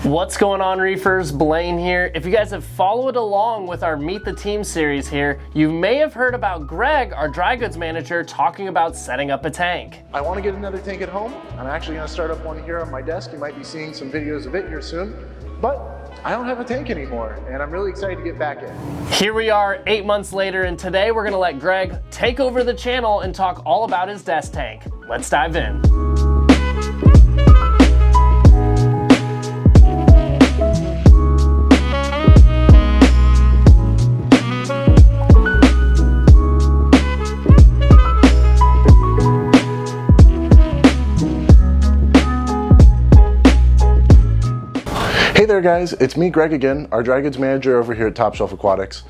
What's going on, reefers? Blaine here. If you guys have followed along with our Meet the Team series here, you may have heard about Greg, our dry goods manager, talking about setting up a tank. I want to get another tank at home. I'm actually going to start up one here on my desk. You might be seeing some videos of it here soon, but I don't have a tank anymore, and I'm really excited to get back in. Here we are 8 months later, and today we're going to let Greg take over the channel and talk all about his desk tank. Let's dive in. Hey there guys, it's me Greg again, our dry goods manager over here at Shelf Aquatics.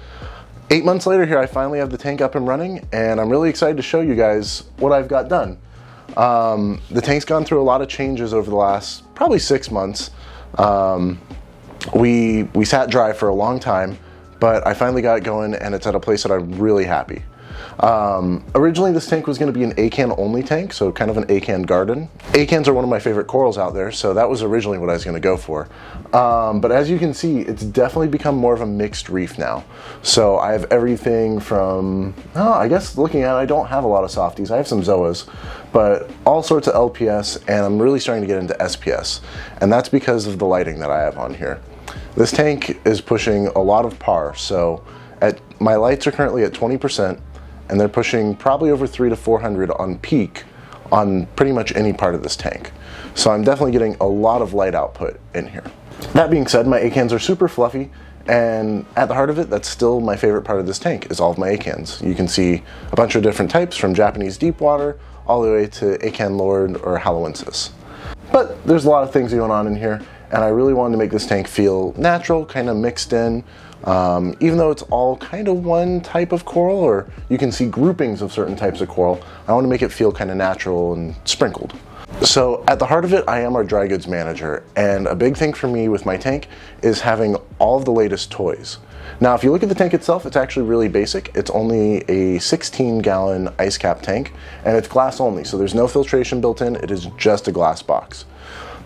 8 months later here, I finally have the tank up and running, and I'm really excited to show you guys what I've got done. The tank's gone through a lot of changes over the last probably 6 months. We sat dry for a long time, but I finally got it going and it's at a place that I'm really happy. Originally this tank was going to be an Acan only tank, so kind of an Acan garden. Acans are one of my favorite corals out there, so that was originally what I was going to go for. But as you can see, it's definitely become more of a mixed reef now. So I have everything from, I guess looking at it, I don't have a lot of softies. I have some Zoas, but all sorts of LPS, and I'm really starting to get into SPS. And that's because of the lighting that I have on here. This tank is pushing a lot of par, so my lights are currently at 20%, and they're pushing probably over 300 to 400 on peak on pretty much any part of this tank. So I'm definitely getting a lot of light output in here. That being said, my Acans are super fluffy, and at the heart of it, that's still my favorite part of this tank, is all of my Acans. You can see a bunch of different types, from Japanese deep water all the way to Acan Lord or Haloensis. But there's a lot of things going on in here, and I really wanted to make this tank feel natural, kind of mixed in. Even though it's all kind of one type of coral, or you can see groupings of certain types of coral, I want to make it feel kind of natural and sprinkled. So at the heart of it, I am our dry goods manager, and a big thing for me with my tank is having all of the latest toys. Now, if you look at the tank itself, it's actually really basic. It's only a 16-gallon ice cap tank, and it's glass only, so there's no filtration built in. It is just a glass box.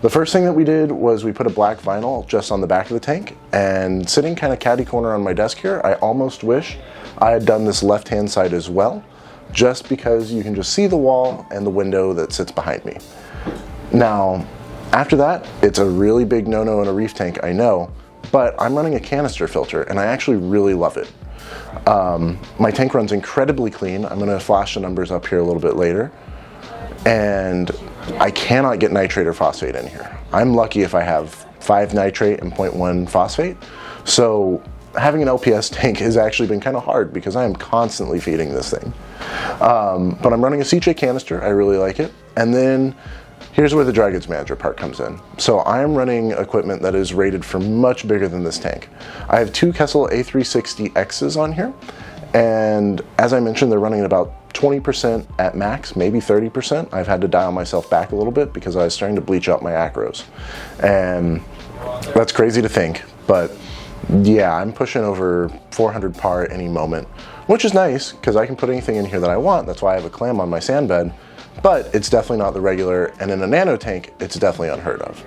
The first thing that we did was we put a black vinyl just on the back of the tank, and sitting kind of catty corner on my desk here, I almost wish I had done this left-hand side as well, just because you can just see the wall and the window that sits behind me. Now, after that, it's a really big no-no in a reef tank, I know, but I'm running a canister filter, and I actually really love it. My tank runs incredibly clean. I'm going to flash the numbers up here a little bit later, and I cannot get nitrate or phosphate in here. I'm lucky if I have 5 nitrate and 0.1 phosphate. So having an LPS tank has actually been kind of hard because I am constantly feeding this thing. But I'm running a CJ canister. I really like it. And then here's where the dry goods manager part comes in. So I am running equipment that is rated for much bigger than this tank. I have 2 Kessel A360Xs on here. And as I mentioned, they're running at about 20% at max, maybe 30%. I've had to dial myself back a little bit because I was starting to bleach out my acros. And that's crazy to think, but yeah, I'm pushing over 400 par at any moment, which is nice because I can put anything in here that I want. That's why I have a clam on my sand bed, but it's definitely not the regular, and in a nano tank, it's definitely unheard of.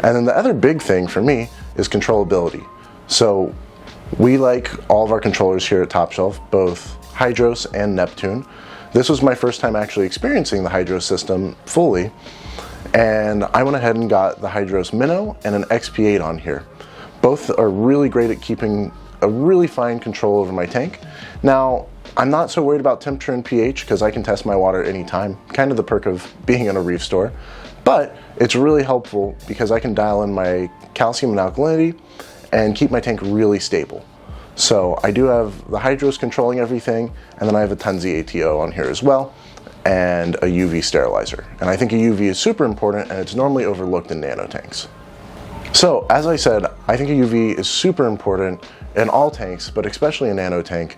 And then the other big thing for me is controllability. So we like all of our controllers here at Top Shelf, both Hydros and Neptune. This was my first time actually experiencing the Hydros system fully, and I went ahead and got the Hydros Minnow and an XP8 on here. Both are really great at keeping a really fine control over my tank. Now, I'm not so worried about temperature and pH because I can test my water anytime, kind of the perk of being in a reef store, but it's really helpful because I can dial in my calcium and alkalinity and keep my tank really stable. So I do have the Hydros controlling everything, and then I have a Tunzi ATO on here as well, and a UV sterilizer. And I think a UV is super important, and it's normally overlooked in nano tanks. So as I said, I think a UV is super important in all tanks, but especially a nano tank,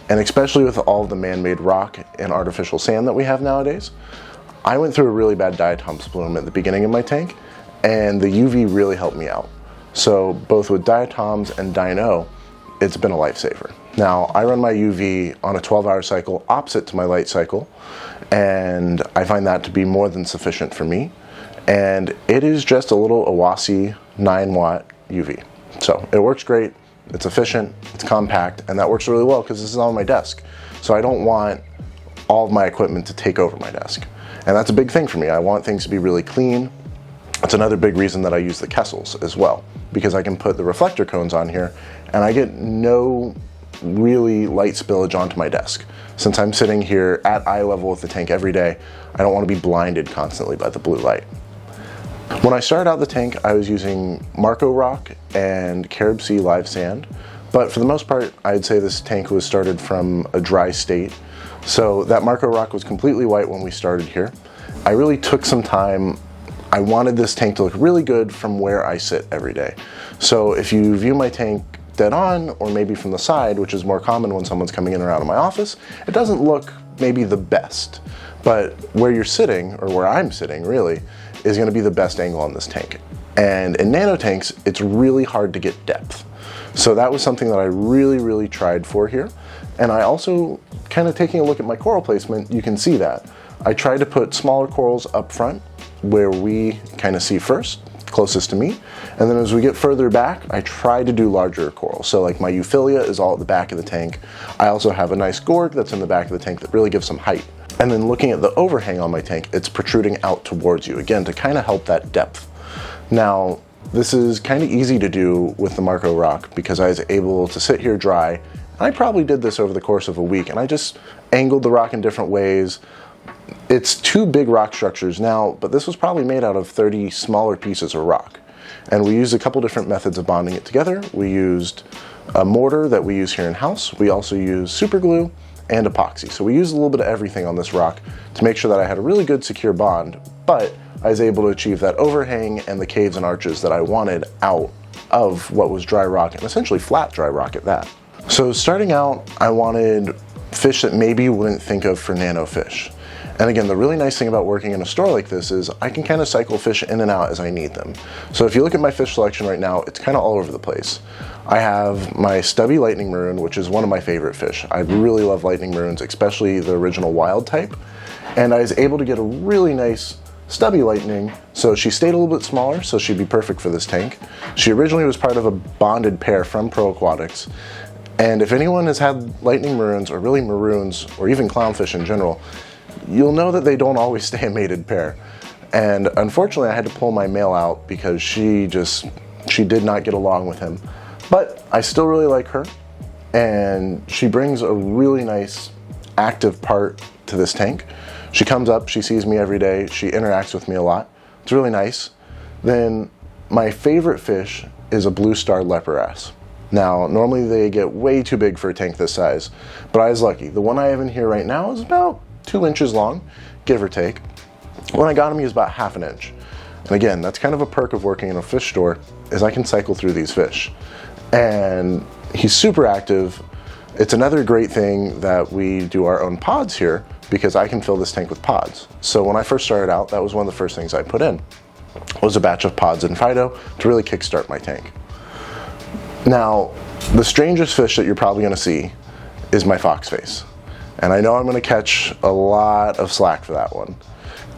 and especially with all of the man-made rock and artificial sand that we have nowadays. I went through a really bad diatoms bloom at the beginning of my tank, and the UV really helped me out. So both with diatoms and dino, it's been a lifesaver. Now, I run my UV on a 12-hour cycle opposite to my light cycle, and I find that to be more than sufficient for me. and it is just a little Oasis 9-watt UV. So it works great, it's efficient, it's compact, and that works really well because this is on my desk. So I don't want all of my equipment to take over my desk. And that's a big thing for me. I want things to be really clean. It's another big reason that I use the Kessels as well, because I can put the reflector cones on here and I get no really light spillage onto my desk. Since I'm sitting here at eye level with the tank every day, I don't want to be blinded constantly by the blue light. When I started out the tank, I was using Marco Rock and Carib Sea live sand, but for the most part, I'd say this tank was started from a dry state. So that Marco Rock was completely white when we started here. I really took some time. I wanted this tank to look really good from where I sit every day. So if you view my tank dead on, or maybe from the side, which is more common when someone's coming in or out of my office, it doesn't look maybe the best. But where you're sitting, or where I'm sitting really, is gonna be the best angle on this tank. And in nano tanks, it's really hard to get depth. So that was something that I really tried for here. And I also, kind of taking a look at my coral placement, you can see that. I tried to put smaller corals up front, where we kind of see first, closest to me. And then as we get further back, I try to do larger corals. So like my Euphilia is all at the back of the tank. I also have a nice gorg that's in the back of the tank that really gives some height. And then looking at the overhang on my tank, it's protruding out towards you, again, to kind of help that depth. Now, this is kind of easy to do with the Marco Rock because I was able to sit here dry. And I probably did this over the course of a week, and I just angled the rock in different ways. It's 2 big rock structures now, but this was probably made out of 30 smaller pieces of rock. And we used a couple different methods of bonding it together. We used a mortar that we use here in-house. We also used super glue and epoxy. So we used a little bit of everything on this rock to make sure that I had a really good secure bond, but I was able to achieve that overhang and the caves and arches that I wanted out of what was dry rock, and essentially flat dry rock at that. So starting out, I wanted fish that maybe you wouldn't think of for nano fish. And again, the really nice thing about working in a store like this is I can kind of cycle fish in and out as I need them. So if you look at my fish selection right now, it's kind of all over the place. I have my stubby lightning maroon, which is one of my favorite fish. I really love lightning maroons, especially the original wild type. And I was able to get a really nice stubby lightning, so she stayed a little bit smaller, so she'd be perfect for this tank. She originally was part of a bonded pair from Pro Aquatics. And if anyone has had lightning maroons, or really maroons, or even clownfish in general, you'll know that they don't always stay a mated pair. And unfortunately, I had to pull my male out because she did not get along with him. But I still really like her, and she brings a really nice active part to this tank. She comes up, she sees me every day, she interacts with me a lot. It's really nice. Then my favorite fish is a blue-starred leper-ass. Now, normally they get way too big for a tank this size, but I was lucky. The one I have in here right now is about 2 inches long, give or take. When I got him, he was about 1/2 inch. And again, that's kind of a perk of working in a fish store, is I can cycle through these fish. And he's super active. It's another great thing that we do our own pods here, because I can fill this tank with pods. So when I first started out, that was one of the first things I put in, was a batch of pods in Fido to really kickstart my tank. Now, the strangest fish that you're probably gonna see is my foxface. And I know I'm gonna catch a lot of slack for that one.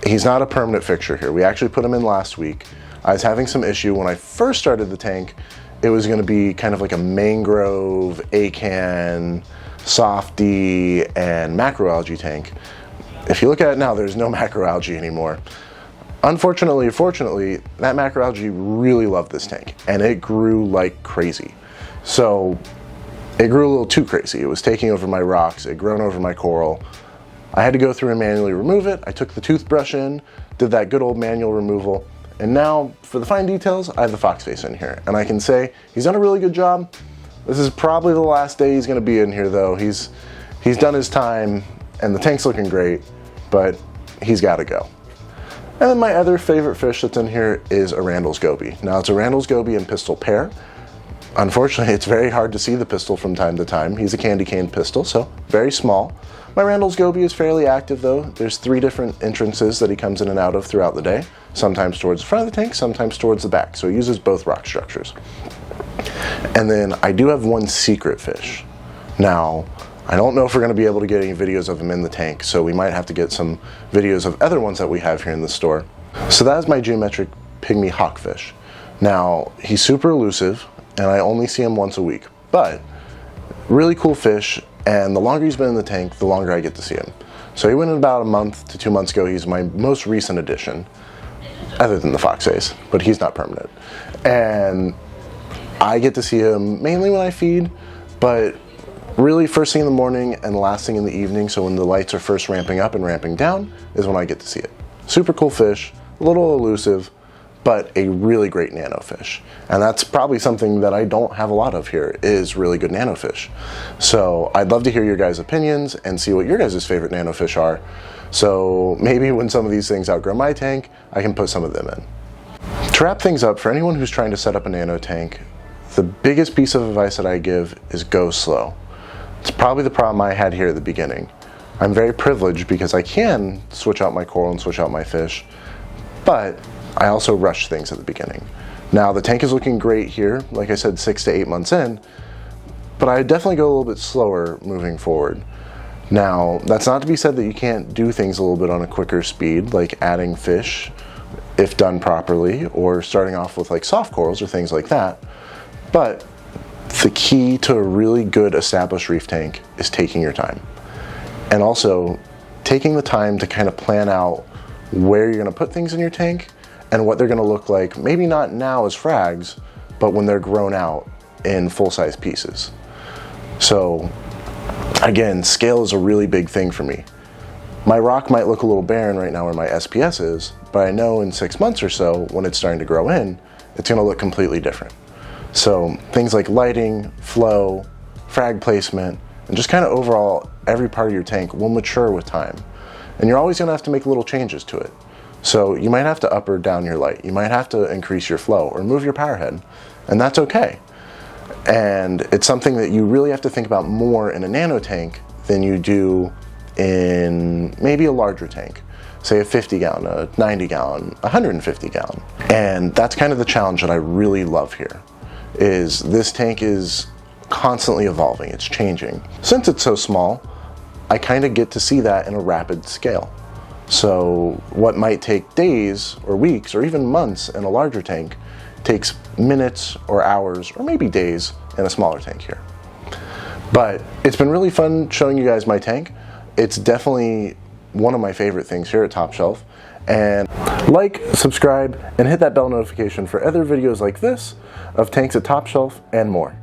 He's not a permanent fixture here. We actually put him in last week. I was having some issue when I first started the tank. It was gonna be kind of like a mangrove, Acan, softy, and macroalgae tank. If you look at it now, there's no macroalgae anymore. Unfortunately or fortunately, that macroalgae really loved this tank, and it grew like crazy. So it grew a little too crazy. It was taking over my rocks, it had grown over my coral. I had to go through and manually remove it. I took the toothbrush in, did that good old manual removal, and now for the fine details, I have the foxface in here. And I can say he's done a really good job. This is probably the last day he's gonna be in here though. He's done his time, and the tank's looking great, but he's gotta go. And then my other favorite fish that's in here is a Randall's goby. Now it's a Randall's goby and pistol pair. Unfortunately, it's very hard to see the pistol from time to time. He's a candy cane pistol, so very small. My Randall's goby is fairly active though. There's 3 different entrances that he comes in and out of throughout the day. Sometimes towards the front of the tank, sometimes towards the back. So he uses both rock structures. And then I do have one secret fish. Now, I don't know if we're gonna be able to get any videos of him in the tank, so we might have to get some videos of other ones that we have here in the store. So that is my geometric pygmy hawkfish. Now, he's super elusive, and I only see him once a week, but really cool fish, and the longer he's been in the tank, the longer I get to see him. So he went in about a month to 2 months ago. He's my most recent addition, other than the fox face, but he's not permanent. And I get to see him mainly when I feed, but really first thing in the morning and last thing in the evening, so when the lights are first ramping up and ramping down, is when I get to see it. Super cool fish, a little elusive, but a really great nano fish. And that's probably something that I don't have a lot of here, is really good nano fish. So I'd love to hear your guys' opinions and see what your guys' favorite nano fish are. So maybe when some of these things outgrow my tank, I can put some of them in. To wrap things up, for anyone who's trying to set up a nano tank, the biggest piece of advice that I give is go slow. It's probably the problem I had here at the beginning. I'm very privileged because I can switch out my coral and switch out my fish, but I also rush things at the beginning. Now the tank is looking great here, like I said, 6 to 8 months in, but I definitely go a little bit slower moving forward. Now, that's not to be said that you can't do things a little bit on a quicker speed, like adding fish if done properly, or starting off with like soft corals or things like that. But the key to a really good established reef tank is taking your time. And also taking the time to kind of plan out where you're gonna put things in your tank and what they're gonna look like, maybe not now as frags, but when they're grown out in full-size pieces. So again, scale is a really big thing for me. My rock might look a little barren right now where my SPS is, but I know in 6 months or so, when it's starting to grow in, it's gonna look completely different. So things like lighting, flow, frag placement, and just kind of overall, every part of your tank will mature with time. And you're always gonna have to make little changes to it. So you might have to up or down your light. You might have to increase your flow or move your power head, and that's okay. And it's something that you really have to think about more in a nano tank than you do in maybe a larger tank. Say a 50 gallon, a 90 gallon, 150 gallon. And that's kind of the challenge that I really love here, is this tank is constantly evolving, it's changing. Since it's so small, I kind of get to see that in a rapid scale. So what might take days or weeks or even months in a larger tank takes minutes or hours or maybe days in a smaller tank here. But it's been really fun showing you guys my tank. It's definitely one of my favorite things here at Top Shelf. And like, subscribe, and hit that bell notification for other videos like this of tanks at Top Shelf and more.